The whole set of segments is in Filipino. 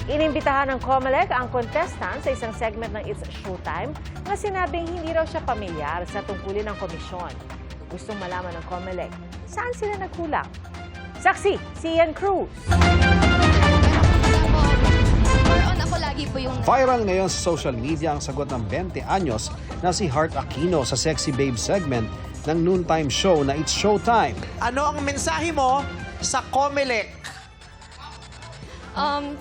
Inimbitahan ng COMELEC ang contestant sa isang segment ng It's Showtime na sinabing hindi raw siya pamilyar sa tungkulin ng komisyon. Gustong malaman ng COMELEC, saan sila nagkulang? Saksi, si Ian Cruz. Viral ngayon sa social media ang sagot ng 20 anyos na si Heart Aquino sa Sexy Babe segment ng noontime show na It's Showtime. Ano ang mensahe mo sa COMELEC?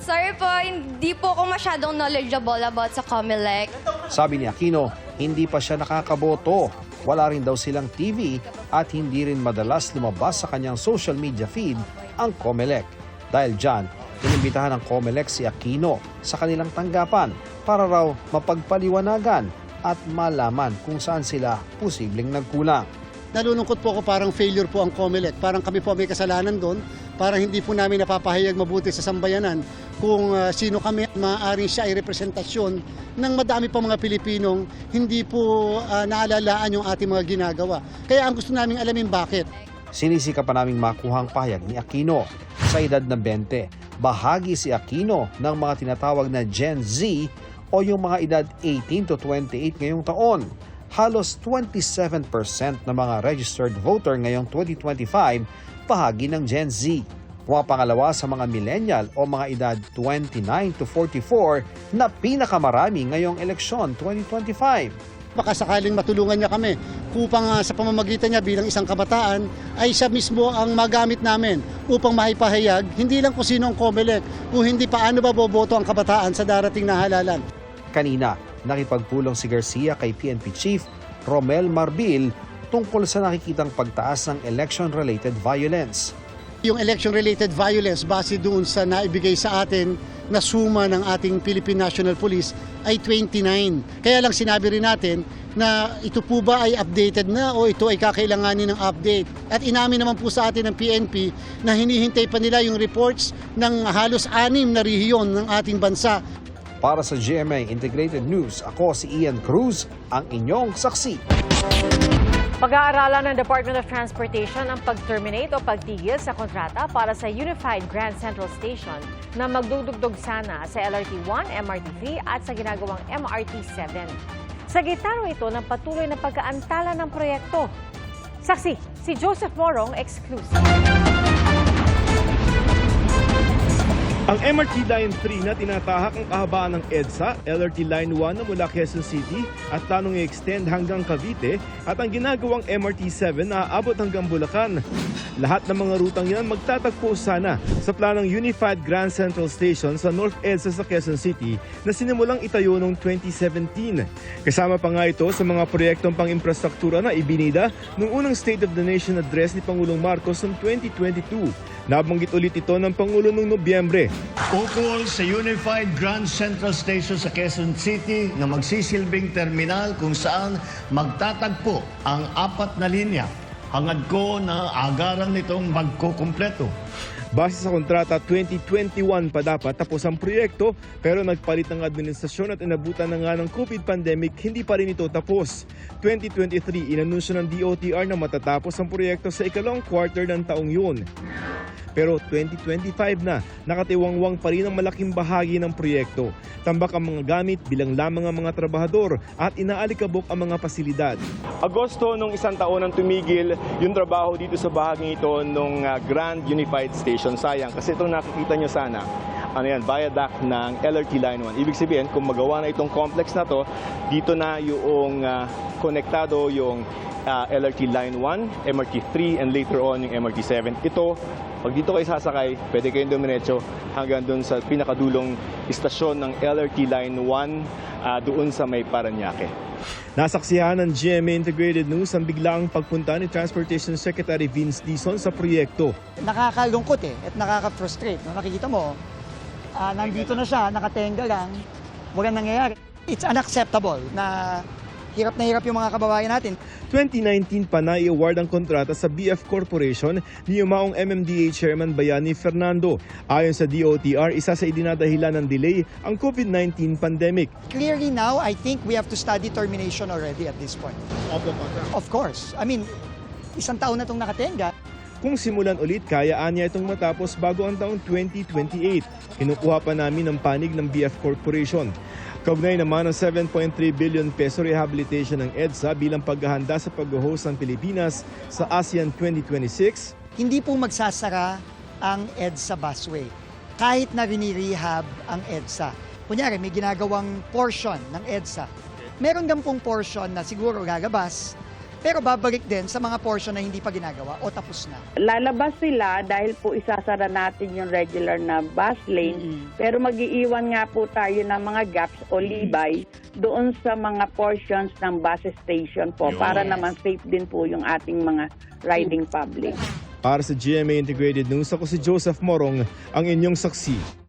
Sorry po, hindi po ako masyadong knowledgeable about sa COMELEC. Sabi ni Aquino, hindi pa siya nakakaboto. Wala rin daw silang TV at hindi rin madalas lumabas sa kanyang social media feed ang COMELEC. Dahil dyan, inimbitahan ng COMELEC si Aquino sa kanilang tanggapan para raw mapagpaliwanagan at malaman kung saan sila posibleng nagkulang. Nalulungkot po ako, parang failure po ang COMELEC. Parang kami po may kasalanan doon. Parang hindi po namin napapahayag mabuti sa sambayanan kung sino kami. Maaaring siya ay representasyon ng madami pa mga Pilipinong hindi po naalalaan yung ating mga ginagawa. Kaya ang gusto namin alamin bakit. Sinisika pa naming makuhang pahayag ni Aquino. Sa edad na 20, bahagi si Aquino ng mga tinatawag na Gen Z o yung mga edad 18 to 28 ngayong taon. Halos 27% ng mga registered voter ngayong 2025 bahagi ng Gen Z. Pangalawa sa mga millennial o mga edad 29 to 44 na pinakamarami ngayong eleksyon 2025. Baka sakaling matulungan niya kami upang sa pamamagitan niya bilang isang kabataan ay siya mismo ang magamit namin upang maipahayag hindi lang kung sino ang COMELEC, kung hindi paano ba boboto ang kabataan sa darating na halalan. Kanina, nakipagpulong si Garcia kay PNP Chief Romel Marbil tungkol sa nakikitang pagtaas ng election-related violence. Yung election-related violence base doon sa naibigay sa atin na suma ng ating Philippine National Police ay 29. Kaya lang sinabi rin natin na ito po ba ay updated na o ito ay kakailanganin ng update. At inamin naman po sa atin ng PNP na hinihintay pa nila yung reports ng halos 6 na rehiyon ng ating bansa. Para sa GMA Integrated News, ako si Ian Cruz, ang inyong saksi. Pag-aaralan ng Department of Transportation ang pag-terminate o pagtigil sa kontrata para sa Unified Grand Central Station na magdudugtog sana sa LRT-1, MRT-3 at sa ginagawang MRT-7. Sa gitna ito ng patuloy na pagkaantala ng proyekto. Saksi, si Joseph Morong, exclusive. Ang MRT Line 3 na tinatahak ang kahabaan ng EDSA, LRT Line 1 na mula Quezon City at planong i-extend hanggang Cavite at ang ginagawang MRT 7 na aabot hanggang Bulacan. Lahat ng mga rutang yan magtatagpo sana sa planong Unified Grand Central Station sa North EDSA sa Quezon City na sinimulang itayo noong 2017. Kasama pa nga ito sa mga proyektong pang-infrastruktura na ibinida noong unang State of the Nation address ni Pangulong Marcos noong 2022. Nabanggit ulit ito ng Pangulo noong Nobyembre. Ukol sa Unified Grand Central Station sa Quezon City na magsisilbing terminal kung saan magtatagpo ang 4 na linya. Hangad ko na agaran nitong magkukumpleto. Base sa kontrata, 2021 pa dapat tapos ang proyekto pero nagpalit ng administrasyon at inabutan na nga ng COVID pandemic, hindi pa rin ito tapos. 2023, inanunsyo ng DOTR na matatapos ang proyekto sa ikalawang quarter ng taong yun. Pero 2025 na, nakatiwangwang pa rin ang malaking bahagi ng proyekto. Tambak ang mga gamit, bilang lamang ang mga trabahador at inaalikabok ang mga pasilidad. Agosto nung isang taon nang tumigil yung trabaho dito sa bahaging ito ng Grand Unified Station. Sayang kasi itong nakikita nyo sana, viaduct ng LRT Line 1. Ibig sabihin, kung magawa na itong complex na to, dito na yung konektado yung LRT Line 1, MRT 3, and later on yung MRT 7. Ito, pag dito kayo sasakay, pwede kayong dumiretso hanggang doon sa pinakadulong istasyon ng LRT Line 1 doon sa may Parañaque. Nasaksihan ng GMA Integrated News ang biglaang pagpunta ni Transportation Secretary Vince Dizon sa proyekto. Nakakalungkot at nakaka-frustrate. Nakikita mo, nandito na siya, nakatenga lang, walang nangyayari. It's unacceptable na hirap na hirap yung mga kababayan natin. 2019 pa na i-award ang kontrata sa BF Corporation ni yumaong MMDA Chairman Bayani Fernando. Ayon sa DOTR, isa sa idinadahilan ng delay ang COVID-19 pandemic. Clearly now, I think we have to study termination already at this point. Of course. I mean, isang taon na itong nakatenga. Kung simulan ulit, kayaan niya itong matapos bago ang taong 2028. Kinukuha pa namin ang panig ng BF Corporation. Kaugnay naman ang 7.3 billion peso rehabilitation ng EDSA bilang paghahanda sa pag-host ng Pilipinas sa ASEAN 2026. Hindi po magsasara ang EDSA busway. Kahit na rini-rehab ang EDSA. Kunyari, may ginagawang portion ng EDSA. Meron din pong portion na siguro gagabas, pero babalik din sa mga portion na hindi pa ginagawa o tapos na. Lalabas sila dahil po isasara natin yung regular na bus lane, pero mag-iiwan nga po tayo ng mga gaps o libay doon sa mga portions ng bus station po para naman safe din po yung ating mga riding public. Para sa GMA Integrated News, ako si Joseph Morong, ang inyong saksi.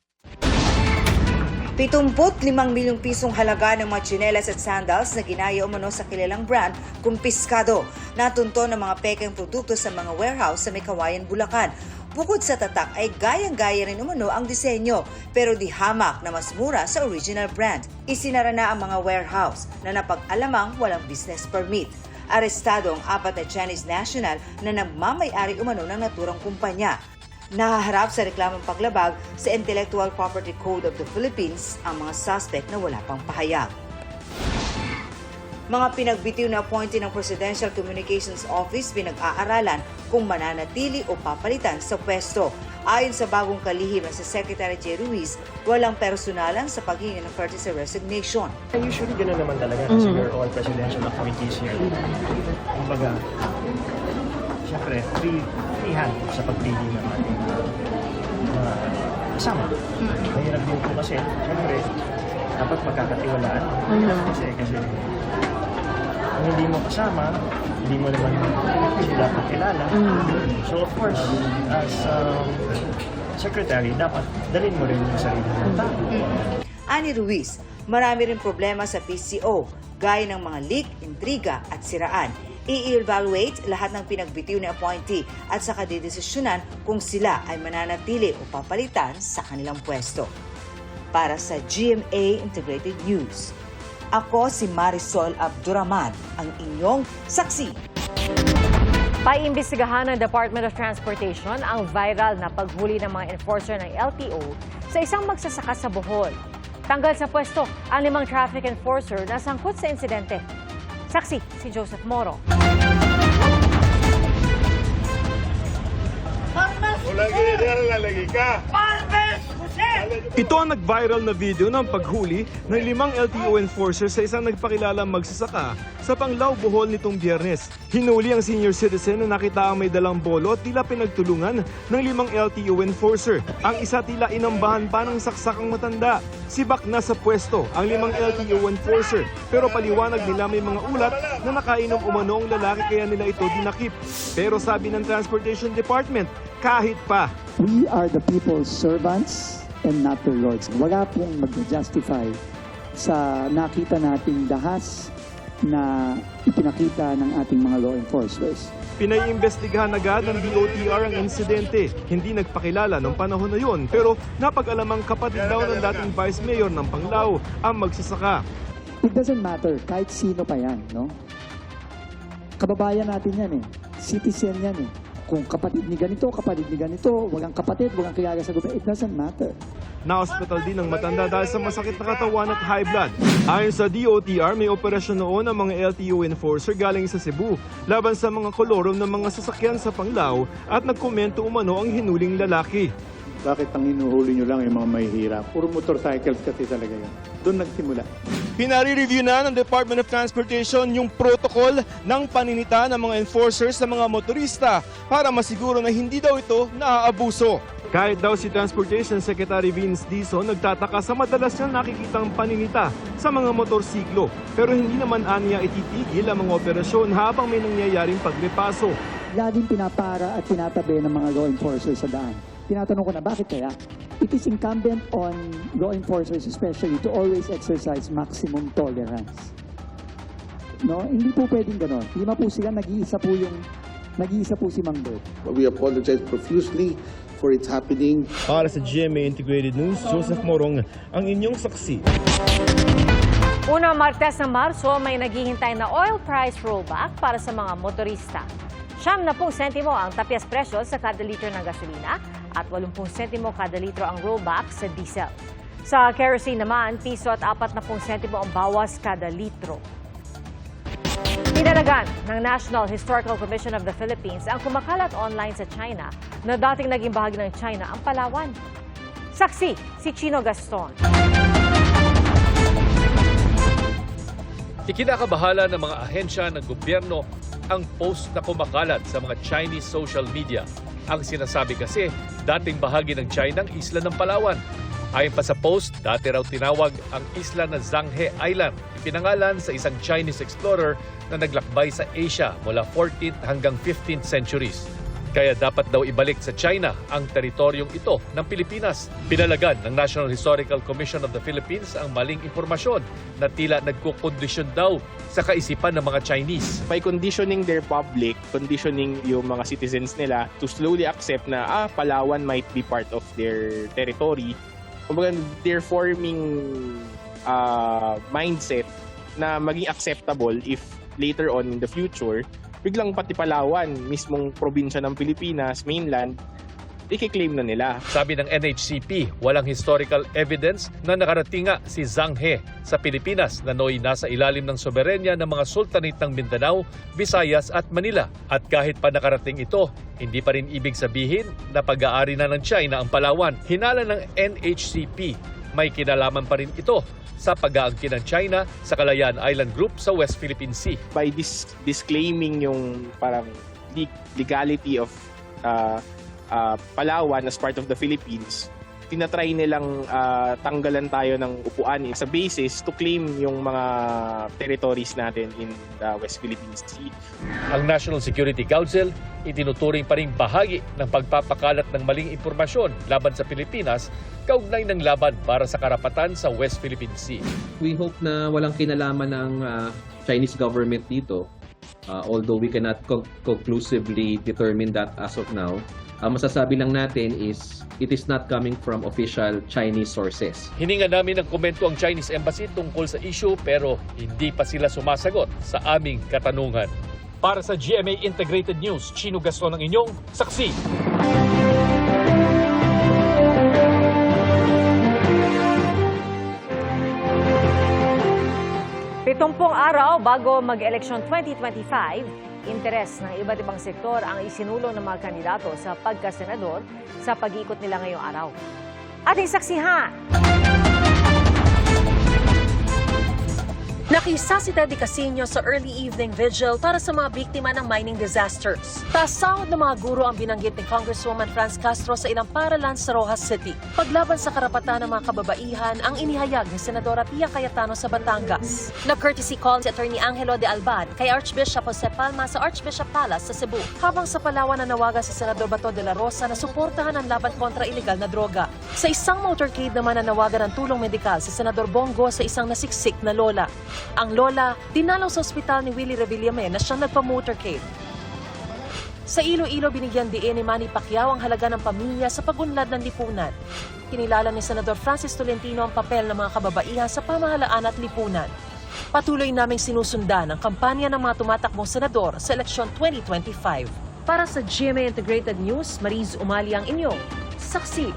75 milyong pisong halaga ng mga tsinelas at sandals na ginaya umano sa kilalang brand kumpiskado. Natunto ng mga pekeng produkto sa mga warehouse sa May Kawayan, Bulacan. Bukod sa tatak ay gayang-gaya rin umano ang disenyo pero di hamak na mas mura sa original brand. Isinara na ang mga warehouse na napag-alamang walang business permit. Arestado ang 4 na Chinese national na nagmamay-ari umano ng naturang kumpanya. Nahaharap sa reklamong paglabag sa Intellectual Property Code of the Philippines ang mga suspect na wala pang pahayag. Mga pinagbitiw na appointee ng Presidential Communications Office pinag-aaralan kung mananatili o papalitan sa pwesto. Ayon sa bagong kalihim na si Secretary J. Ruiz, walang personalan sa paghingi ng courtesy resignation. Usually gano'n naman talaga kasi we're all presidential appointees here. Kumbaga, siyempre, free hand sa pagpili ng ating kasama. Mahirap din po kasi, siyempre, dapat magkakatiwalaan. Kasi kung hindi mo kasama, hindi mo naman sila kakilala. So of course, as secretary, dapat dalhin mo rin yung sarili ng tao. Ani Ruiz, marami rin problema sa PCO, gaya ng mga leak, intriga at siraan. I-evaluate lahat ng pinagbitiw na appointee at saka didesisyonan kung sila ay mananatili o papalitan sa kanilang pwesto. Para sa GMA Integrated News, ako si Marisol Abduraman, ang inyong saksi. Paiimbestigahan ng Department of Transportation ang viral na paghuli ng mga enforcer ng LTO sa isang magsasaka sa Bohol. Tanggal sa pwesto ang 5 traffic enforcer na sangkot sa insidente. Saksi si Joseph Moro. Ito ang nag-viral na video ng paghuli ng 5 LTO enforcers sa isang nagpakilalang magsasaka sa Panglao, Bohol nitong Biyernes. Hinuli ang senior citizen na nakita ang may dalang bolo at tila pinagtulungan ng 5 LTO enforcer. Ang isa tila inambahan pa ng saksakang matanda. Sibak na sa pwesto ang 5 LTO enforcer pero paliwanag nila may mga ulat na nakainom umano ang lalaki kaya nila ito dinakip. Pero sabi ng Transportation Department, kahit pa. We are the people's servants and not their lords. Wala pong mag-justify sa nakita nating dahas na ipinakita ng ating mga law enforcers. Pinaiimbestigahan agad ng DOTR ang insidente. Hindi nagpakilala noong panahon na yon pero napag-alamang kapatid daw ng dating Vice Mayor ng Panglao ang magsasaka. It doesn't matter kahit sino pa yan, no? Kababayan natin yan eh. Citizen yan eh. Kung kapatid ni ganito, walang kapatid, walang kilala sa gobyerno, it doesn't matter. Na-hospital din ang matanda dahil sa masakit na katawan at high blood. Ayon sa DOTR, may operasyon noon ang mga LTO enforcer galing sa Cebu laban sa mga kolorom ng mga sasakyan sa Panglao at nagkomento umano ang hinuling lalaki. Bakit ang hinuhuli nyo lang yung mga mahihirap? Puro motorcycles kasi talaga yun. Doon nagsimula. Pinare-review na ng Department of Transportation yung protocol ng paninita ng mga enforcers sa mga motorista para masiguro na hindi daw ito naaabuso. Kahit daw si Transportation Secretary Vince Dizon nagtataka sa madalas niyang nakikitang paninita sa mga motorsiklo pero hindi naman aniya ititigil ang mga operasyon habang may nangyayaring pagrepaso. Laging pinapara at tinatabi ng mga law enforcers sa daan. Tinatanong ko na bakit kaya? It is incumbent on law enforcers especially to always exercise maximum tolerance. No, hindi po pwedeng ganon. Lima po sila, nag-iisa po si Mang Bert. We apologize profusely for its happening. Para sa GMA Integrated News, Joseph Morong, ang inyong saksi. Unang Martes ng Marso, may naghihintay na oil price rollback para sa mga motorista. 70 sentimo ang tapyas presyo sa kada litro ng gasolina at 80 sentimo kada litro ang rollback sa diesel. Sa kerosene naman, piso at 40 sentimo ang bawas kada litro. Tinalagan ng National Historical Commission of the Philippines ang kumakalat online sa China na dating naging bahagi ng China ang Palawan. Saksi si Chino Gaston. Ikinakabahala ng mga ahensya ng gobyerno ang post na kumakalat sa mga Chinese social media. Ang sinasabi kasi, dating bahagi ng China ang isla ng Palawan. Ayon pa sa post, dati raw tinawag ang isla na Zhanghe Island, ipinangalan sa isang Chinese explorer na naglakbay sa Asia mula 14th hanggang 15th centuries. Kaya dapat daw ibalik sa China ang teritoryong ito ng Pilipinas. Pinalagan ng National Historical Commission of the Philippines ang maling impormasyon na tila nagkukondisyon daw sa kaisipan ng mga Chinese. By conditioning their public, conditioning yung mga citizens nila to slowly accept na Palawan might be part of their territory. Kumbaga, they're forming mindset na maging acceptable if later on in the future, biglang pati Palawan, mismong probinsya ng Pilipinas, mainland, i-claim na nila. Sabi ng NHCP, walang historical evidence na nakarating nga si Zhanghe sa Pilipinas na noy nasa ilalim ng soberenya ng mga sultanate ng Mindanao, Visayas at Manila. At kahit pa nakarating ito, hindi pa rin ibig sabihin na pag-aari na ng China ang Palawan. Hinala ng NHCP, may kinalaman pa rin ito sa pag-aangkin ng China sa Kalayaan Island Group sa West Philippine Sea. By disclaiming yung parang legality of Palawan as part of the Philippines, tinatry nilang tanggalan tayo ng upuan sa basis to claim yung mga territories natin in the West Philippine Sea. Ang National Security Council itinuturing pa ring bahagi ng pagpapakalat ng maling impormasyon laban sa Pilipinas kaugnay ng laban para sa karapatan sa West Philippine Sea. We hope na walang kinalaman ng Chinese government dito, although we cannot conclusively determine that as of now. Masasabi lang natin is it is not coming from official Chinese sources. Hininga namin ng komento ang Chinese Embassy tungkol sa issue pero hindi pa sila sumasagot sa aming katanungan. Para sa GMA Integrated News, Chino Gaston ang inyong saksi. Pitumpung araw bago mag-eleksyon 2025, interes ng iba't ibang sektor ang isinulong ng mga kandidato sa pagkasenador sa pag-iikot nila ngayong araw. Ating saksihan! Nakisa si Teddy Casino sa early evening vigil para sa mga biktima ng mining disasters. Tasawad ng mga guro ang binanggit ni Congresswoman Franz Castro sa ilang paaralan sa Rojas City. Paglaban sa karapatan ng mga kababaihan ang inihayag ni Senadora Pia Cayetano sa Batangas. Nag-courtesy call si Attorney Angelo de Alban kay Archbishop Jose Palma sa Archbishop Palace sa Cebu. Habang sa Palawan nanawagan si Senador Bato de la Rosa na suportahan ang laban kontra iligal na droga. Sa isang motorcade naman nanawagan ng tulong medikal si Senador Bongo sa isang nasiksik na lola. Ang lola, dinalaw sa ospital ni Willie Revillame na siyang nagpa-motorcade. Sa Iloilo, binigyan diin ni Manny Pacquiao ang halaga ng pamilya sa pagunlad ng lipunan. Kinilala ni Senador Francis Tolentino ang papel ng mga kababaihan sa pamahalaan at lipunan. Patuloy naming sinusundan ang kampanya ng mga tumatakbong senador sa eleksyon 2025. Para sa GMA Integrated News, Mariz Umali ang inyong saksi.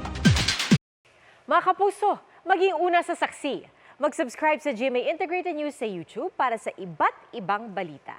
Mga kapuso, maging una sa saksi. Mag-subscribe sa GMA Integrated News sa YouTube para sa iba't ibang balita.